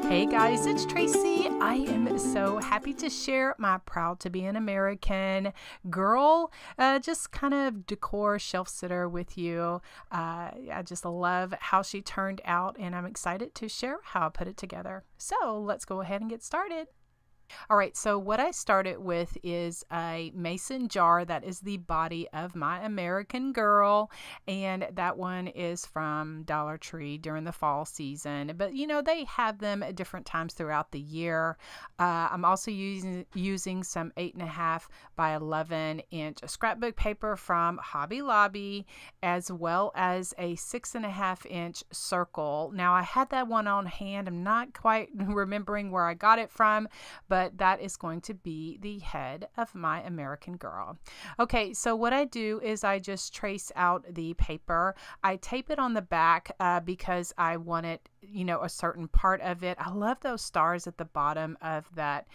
Hey guys, it's Tracy. I am so happy to share my proud to be an American girl, just kind of decor shelf sitter with you. I just love how she turned out and I'm excited to share how I put it together. So let's go ahead and get started. All right, so what I started with is a mason jar that is the body of my American girl, and that one is from Dollar Tree during the fall season. But you know, they have them at different times throughout the year. I'm also using some 8.5 by 11 inch scrapbook paper from Hobby Lobby, as well as a 6.5 inch circle. Now I had that one on hand. I'm not quite remembering where I got it from, but that is going to be the head of my American girl. Okay, so what I do is I just trace out the paper. I tape it on the back because I want it, you know, a certain part of it. I love those stars at the bottom of that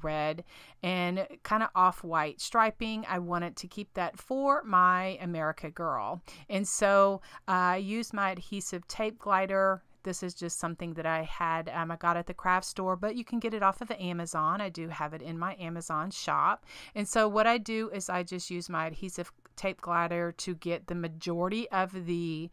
red and kind of off-white striping. I wanted to keep that for my America girl. And so I use my adhesive tape glider. This is just something that I had, I got at the craft store, but you can get it off of Amazon. I do have it in my Amazon shop. And so what I do is I just use my adhesive tape glider to get the majority of the,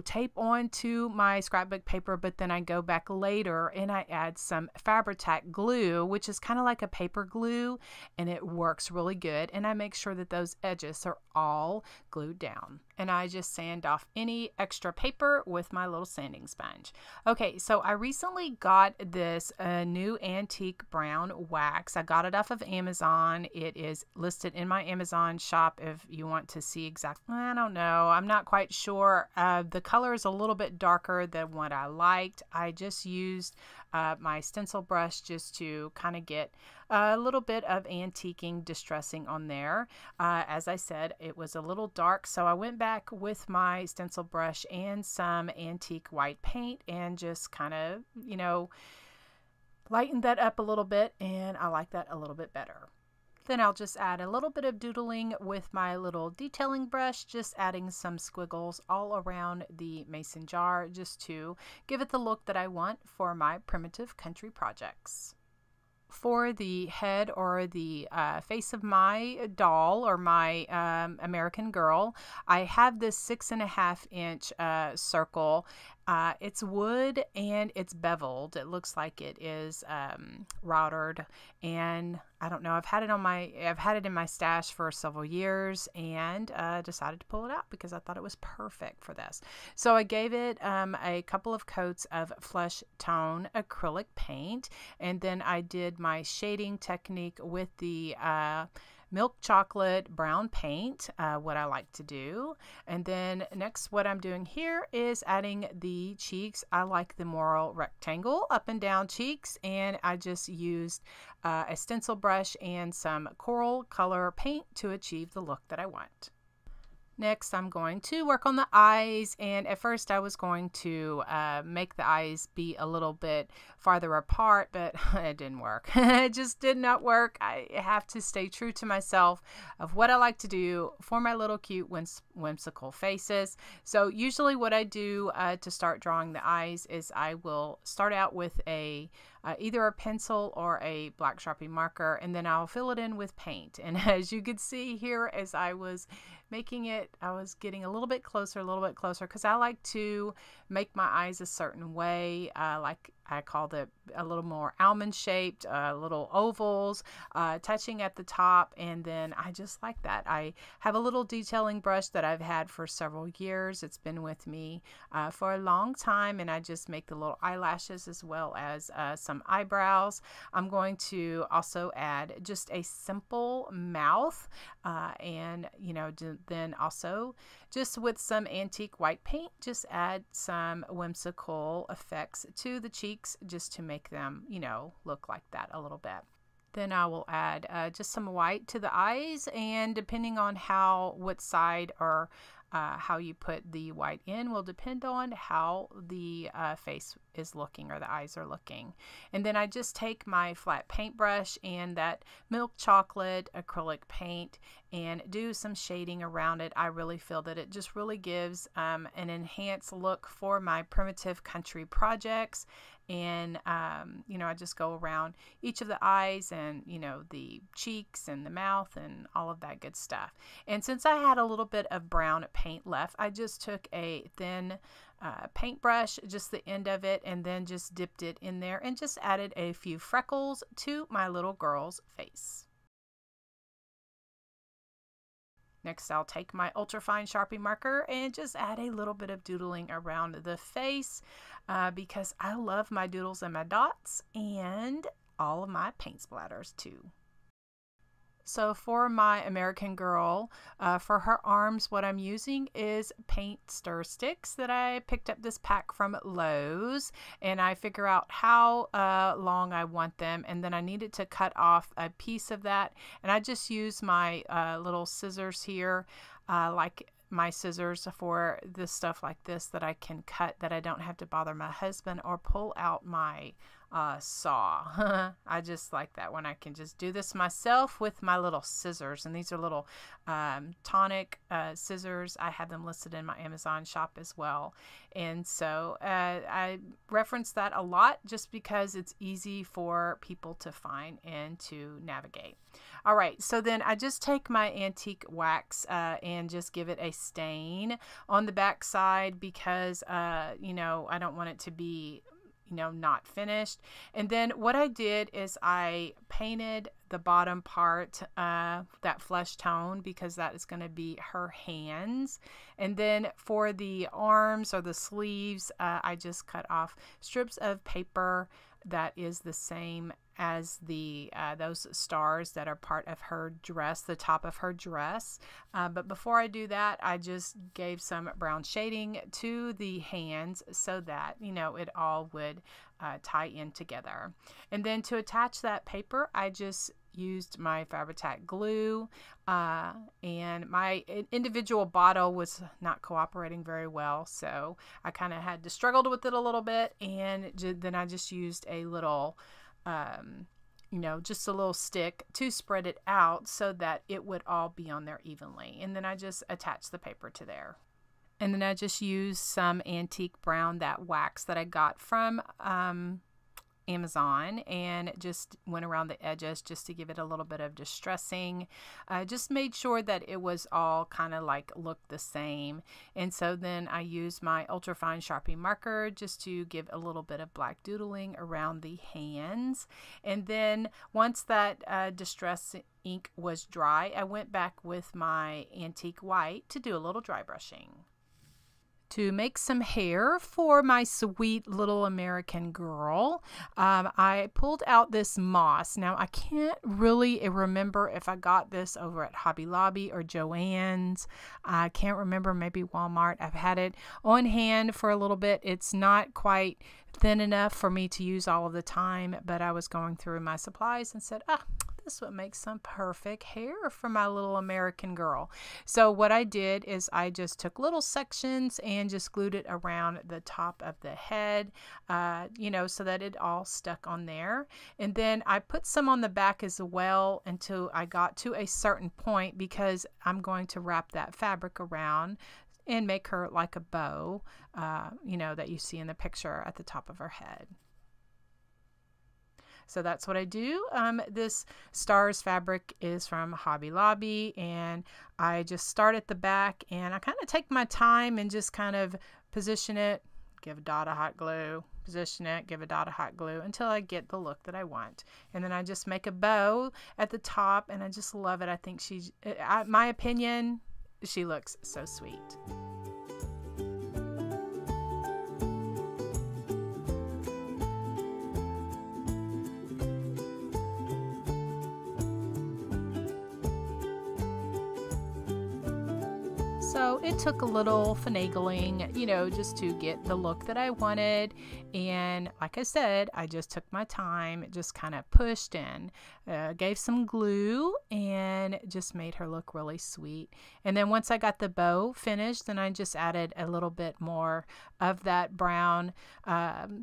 tape onto my scrapbook paper, but then I go back later and I add some Fabri-Tac glue, which is kind of like a paper glue, and it works really good. And I make sure that those edges are all glued down. And I just sand off any extra paper with my little sanding sponge. Okay, so I recently got this new antique brown wax. I got it off of Amazon. It is listed in my Amazon shop if you want to see exactly. I don't know. I'm not quite sure. The color is a little bit darker than what I liked. I just used my stencil brush just to kind of get a little bit of antiquing distressing on there. As I said, it was a little dark, so I went back with my stencil brush and some antique white paint and just kind of, you know, lightened that up a little bit, and I like that a little bit better. Then I'll just add a little bit of doodling with my little detailing brush, just adding some squiggles all around the mason jar just to give it the look that I want for my primitive country projects. For the head or the face of my doll or my American girl, I have this 6.5 inch circle. It's wood and it's beveled. It looks like it is routered, and I don't know. I've had it in my stash for several years, and decided to pull it out because I thought it was perfect for this. So I gave it a couple of coats of flesh tone acrylic paint, and then I did my shading technique with the milk chocolate brown paint, what I like to do. And then next, what I'm doing here is adding the cheeks. I like the more rectangle up and down cheeks, and I just used a stencil brush and some coral color paint to achieve the look that I want. Next, I'm going to work on the eyes, and at first I was going to make the eyes be a little bit farther apart, but it didn't work. It just did not work. I have to stay true to myself of what I like to do for my little cute whimsical faces. So usually what I do to start drawing the eyes is I will start out with either a pencil or a black Sharpie marker, and then I'll fill it in with paint. And as you could see here, as I was making it, I was getting a little bit closer because I like to make my eyes a certain way, like I call it a little more almond shaped, little ovals, touching at the top, and then I just like that. I have a little detailing brush that I've had for several years. It's been with me for a long time, and I just make the little eyelashes as well as some eyebrows. I'm going to also add just a simple mouth, and then also just with some antique white paint, just add some whimsical effects to the cheeks just to make them, look like that a little bit. Then I will add just some white to the eyes, and depending on what side or how you put the white in will depend on how the face is looking, or the eyes are looking. And then I just take my flat paintbrush and that milk chocolate acrylic paint and do some shading around it. I really feel that it just really gives an enhanced look for my primitive country projects. And you know, I just go around each of the eyes and, you know, the cheeks and the mouth and all of that good stuff. And since I had a little bit of brown paint left, I just took a thin paintbrush, just the end of it, and then just dipped it in there and just added a few freckles to my little girl's face. Next, I'll take my ultrafine Sharpie marker and just add a little bit of doodling around the face because I love my doodles and my dots and all of my paint splatters too. So for my American Girl, for her arms, what I'm using is paint stir sticks that I picked up this pack from Lowe's, and I figure out how long I want them, and then I needed to cut off a piece of that, and I just use my little scissors here, like my scissors for this stuff like this that I can cut, that I don't have to bother my husband or pull out my saw. I just like that when I can just do this myself with my little scissors. And these are little tonic scissors. I have them listed in my Amazon shop as well. And so I reference that a lot just because it's easy for people to find and to navigate. All right, so then I just take my antique wax and just give it a stain on the back side because, you know, I don't want it to be, you know, not finished. And then what I did is I painted the bottom part that flesh tone because that is going to be her hands. And then for the arms or the sleeves, I just cut off strips of paper that is the same as the those stars that are part of her dress, the top of her dress. But before I do that, I just gave some brown shading to the hands so that, you know, it all would tie in together. And then to attach that paper, I just used my Fabri-Tac glue, and my individual bottle was not cooperating very well, so I kind of had to struggle with it a little bit, and then I just used a little you know, just a little stick to spread it out so that it would all be on there evenly. And then I just attached the paper to there. And then I just used some antique brown, that wax that I got from Amazon, and just went around the edges just to give it a little bit of distressing. Just made sure that it was all kind of like looked the same. And so then I used my ultrafine Sharpie marker just to give a little bit of black doodling around the hands. And then once that distress ink was dry, I went back with my antique white to do a little dry brushing. To make some hair for my sweet little American girl, I pulled out this moss. Now, I can't really remember if I got this over at Hobby Lobby or Joann's. I can't remember, maybe Walmart. I've had it on hand for a little bit. It's not quite thin enough for me to use all of the time, but I was going through my supplies and said, this would make some perfect hair for my little American girl. So what I did is I just took little sections and just glued it around the top of the head, you know, so that it all stuck on there. And then I put some on the back as well until I got to a certain point, because I'm going to wrap that fabric around and make her like a bow, you know, that you see in the picture at the top of her head. So that's what I do. This Stars fabric is from Hobby Lobby, and I just start at the back, and I kind of take my time and just kind of position it, give a dot of hot glue, position it, give a dot of hot glue until I get the look that I want. And then I just make a bow at the top, and I just love it. I think she's, my opinion, she looks so sweet. So it took a little finagling, you know, just to get the look that I wanted. And like I said, I just took my time, just kind of pushed in, gave some glue, and just made her look really sweet. And then once I got the bow finished, then I just added a little bit more of that brown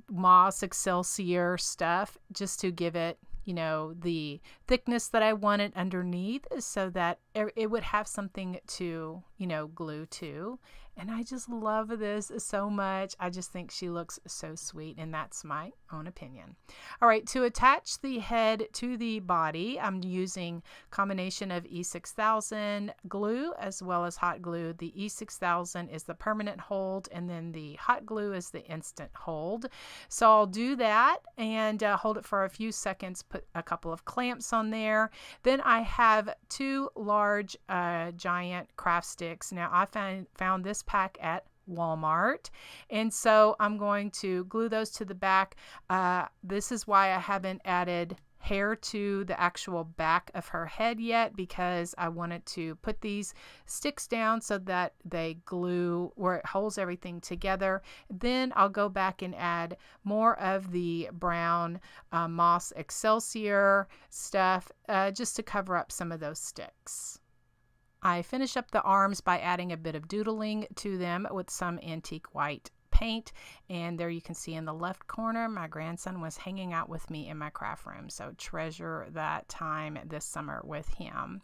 moss excelsior stuff just to give it, you know, the thickness that I wanted underneath so that it would have something to, you know, glue to. And I just love this so much. I just think she looks so sweet, and that's my own opinion. All right, to attach the head to the body, I'm using a combination of E6000 glue as well as hot glue. The E6000 is the permanent hold, and then the hot glue is the instant hold. So I'll do that and hold it for a few seconds, put a couple of clamps on there. Then I have two large giant craft sticks. Now I found this pack at Walmart, and so I'm going to glue those to the back. This is why I haven't added hair to the actual back of her head yet, because I wanted to put these sticks down so that they glue where it holds everything together. Then I'll go back and add more of the brown moss excelsior stuff just to cover up some of those sticks. I finish up the arms by adding a bit of doodling to them with some antique white paint. And there you can see in the left corner, my grandson was hanging out with me in my craft room. So treasure that time this summer with him.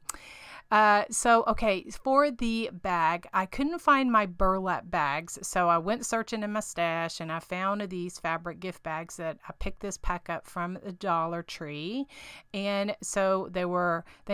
Okay, for the bag, I couldn't find my burlap bags, so I went searching in my stash and I found these fabric gift bags that I picked this pack up from the Dollar Tree. And so they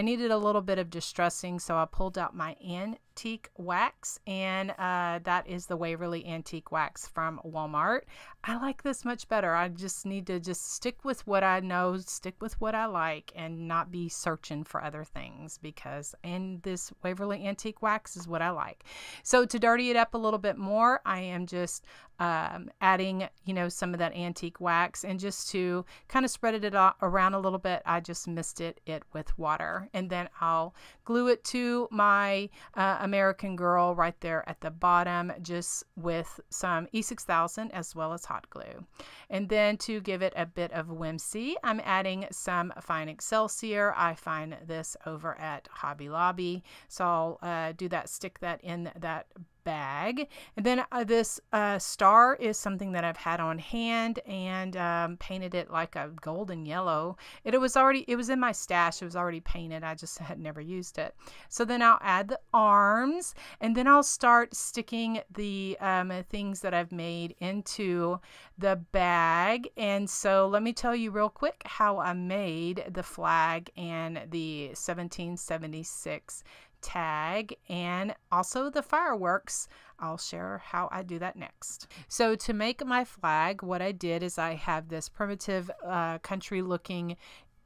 needed a little bit of distressing, so I pulled out my antique wax, and that is the Waverly antique wax from Walmart. I like this much better. I just need to just stick with what I know, stick with what I like, and not be searching for other things, because this Waverly antique wax is what I like. So to dirty it up a little bit more, I am just adding, you know, some of that antique wax, and just to kind of spread it around a little bit, I just misted it with water, and then I'll glue it to my American Girl right there at the bottom, just with some E6000 as well as hot glue. And then to give it a bit of whimsy, I'm adding some fine excelsior. I find this over at Hobby Lobby, so I'll stick that in that bag. And then this star is something that I've had on hand, and painted it like a golden yellow. It was in my stash. It was already painted. I just had never used it. So then I'll add the arms, and then I'll start sticking the things that I've made into the bag. And so let me tell you real quick how I made the flag and the 1776 tag, and also the fireworks. I'll share how I do that next. So to make my flag, what I did is I have this primitive country looking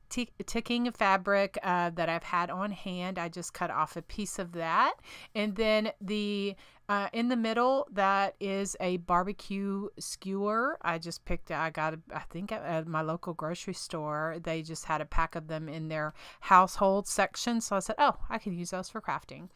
ticking fabric that I've had on hand. I just cut off a piece of that, and then in the middle, that is a barbecue skewer. I think at my local grocery store, they just had a pack of them in their household section. So I said, oh, I can use those for crafting.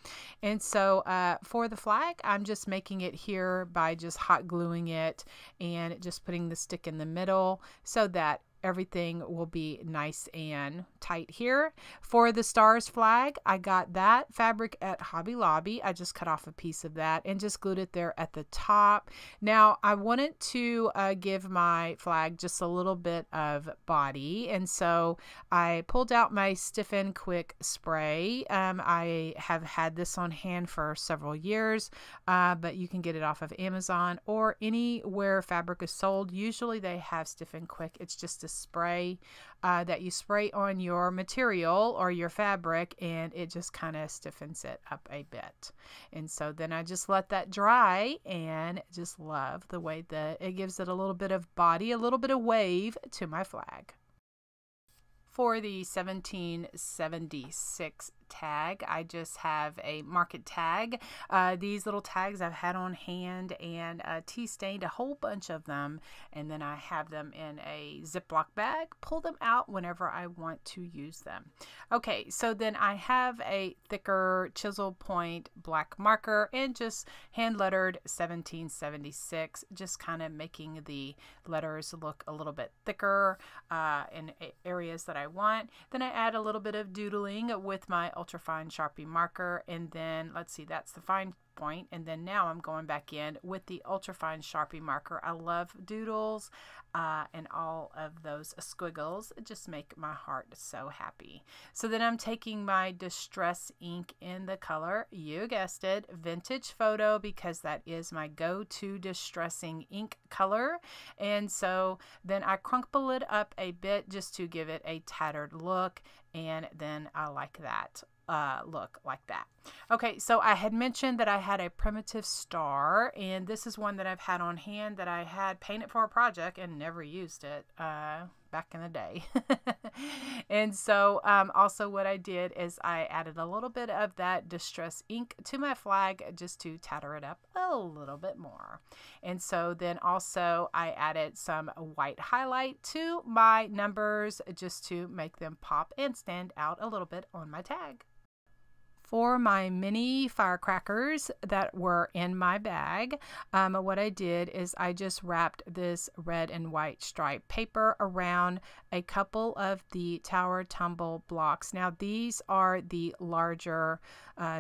And so for the flag, I'm just making it here by just hot gluing it and just putting the stick in the middle so that everything will be nice and tight here. For the stars flag, I got that fabric at Hobby Lobby. I just cut off a piece of that and just glued it there at the top. Now I wanted to give my flag just a little bit of body, and so I pulled out my Stiffen Quick spray. I have had this on hand for several years, but you can get it off of Amazon or anywhere fabric is sold. Usually they have Stiffen Quick. It's just a spray that you spray on your material or your fabric, and it just kind of stiffens it up a bit. And so then I just let that dry, and just love the way that it gives it a little bit of body, a little bit of wave to my flag. For the 1776 tag. I just have a market tag. These little tags I've had on hand and tea stained a whole bunch of them, and then I have them in a Ziploc bag, pull them out whenever I want to use them. Okay, so then I have a thicker chisel point black marker and just hand lettered 1776, just kind of making the letters look a little bit thicker in areas that I want. Then I add a little bit of doodling with my ultrafine Sharpie marker, and then let's see, that's the fine point, and then now I'm going back in with the ultrafine Sharpie marker. I love doodles and all of those squiggles just make my heart so happy. So then I'm taking my distress ink in the color, you guessed it, Vintage Photo, because that is my go-to distressing ink color. And so then I crumple it up a bit just to give it a tattered look, and then I like that look like that. Okay, so I had mentioned that I had a primitive star, and this is one that I've had on hand that I had painted for a project and never used it back in the day. And so also what I did is I added a little bit of that distress ink to my flag just to tatter it up a little bit more. And so then also I added some white highlight to my numbers just to make them pop and stand out a little bit on my tag. For my mini firecrackers that were in my bag, what I did is I just wrapped this red and white striped paper around a couple of the tower tumble blocks. Now these are the larger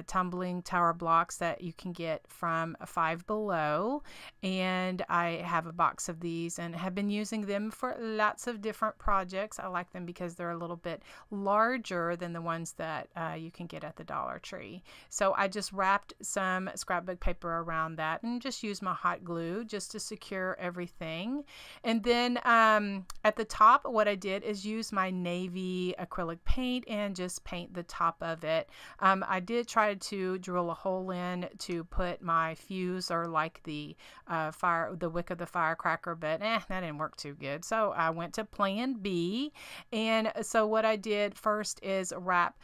tumbling tower blocks that you can get from Five Below, and I have a box of these and have been using them for lots of different projects. I like them because they're a little bit larger than the ones that you can get at the Dollar Tree. So I just wrapped some scrapbook paper around that and just used my hot glue just to secure everything. And then at the top, what I did is use my navy acrylic paint and just paint the top of it. I did try to drill a hole in to put my fuse, or like the wick of the firecracker, but that didn't work too good. So I went to plan B, and so what I did first is wrap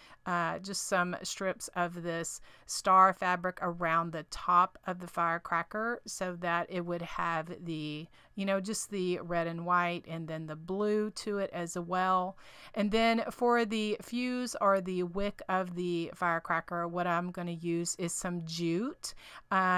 just some strips of this star fabric around the top of the firecracker so that it would have the, just the red and white and then the blue to it as well. And then for the fuse or the wick of the firecracker, what I'm going to use is some jute.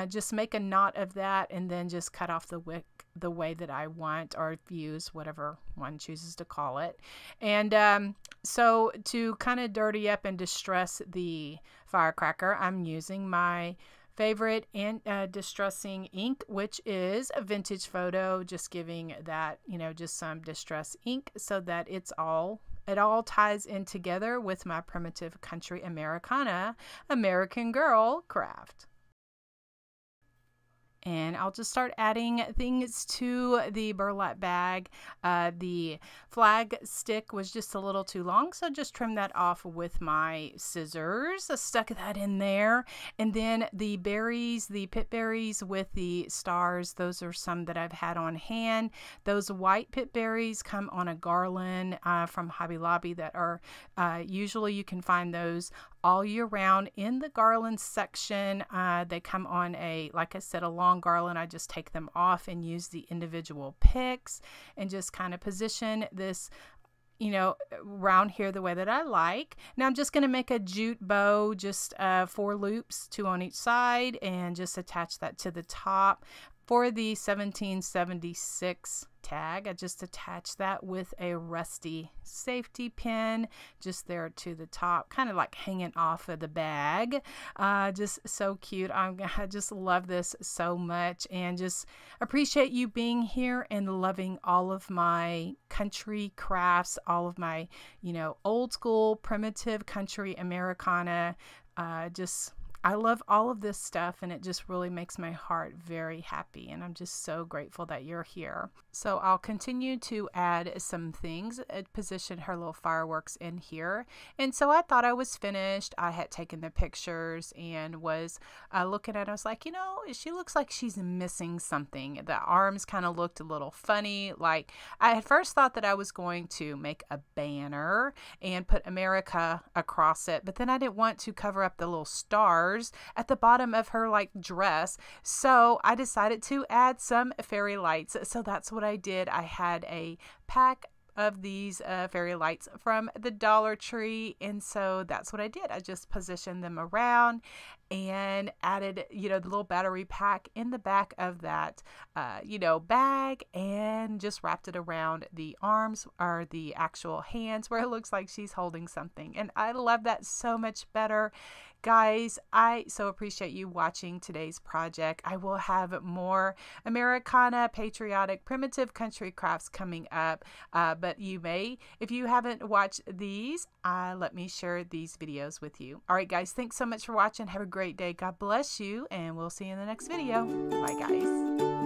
Just make a knot of that and then just cut off the wick the way that I want, or fuse, whatever one chooses to call it. And so to kind of dirty up and distress the firecracker, I'm using my favorite and distressing ink, which is a Vintage Photo, just giving that, just some distress ink so that it all ties in together with my primitive country Americana American Girl craft. And I'll just start adding things to the burlap bag. The flag stick was just a little too long, so just trim that off with my scissors. I stuck that in there. And then the berries, the pit berries with the stars, those are some that I've had on hand. Those white pit berries come on a garland from Hobby Lobby that are usually you can find those all year round in the garland section. They come on like I said, a long garland. I just take them off and use the individual picks and just kind of position this around here the way that I like. Now I'm just going to make a jute bow, just 4 loops, 2 on each side, and just attach that to the top. For the 1776 tag, I just attached that with a rusty safety pin just there to the top, kind of like hanging off of the bag. Just so cute. I just love this so much, and just appreciate you being here and loving all of my country crafts, all of my, old school primitive country Americana. I love all of this stuff, and it just really makes my heart very happy, and I'm just so grateful that you're here. So I'll continue to add some things, position her little fireworks in here. And so I thought I was finished. I had taken the pictures and was looking at it. I was like, you know, she looks like she's missing something. The arms kind of looked a little funny. Like, I at first thought that I was going to make a banner and put America across it, but then I didn't want to cover up the little stars at the bottom of her like dress. So I decided to add some fairy lights. So that's what I did. I had a pack of these fairy lights from the Dollar Tree, and so that's what I did. I just positioned them around and added, you know, the little battery pack in the back of that, you know, bag, and just wrapped it around the arms or the actual hands where it looks like she's holding something. And I love that so much better. Guys, I so appreciate you watching today's project. I will have more Americana, patriotic, primitive country crafts coming up, but you may, if you haven't watched these, let me share these videos with you. All right, guys, thanks so much for watching. Have a great day. God bless you, and we'll see you in the next video. Bye, guys.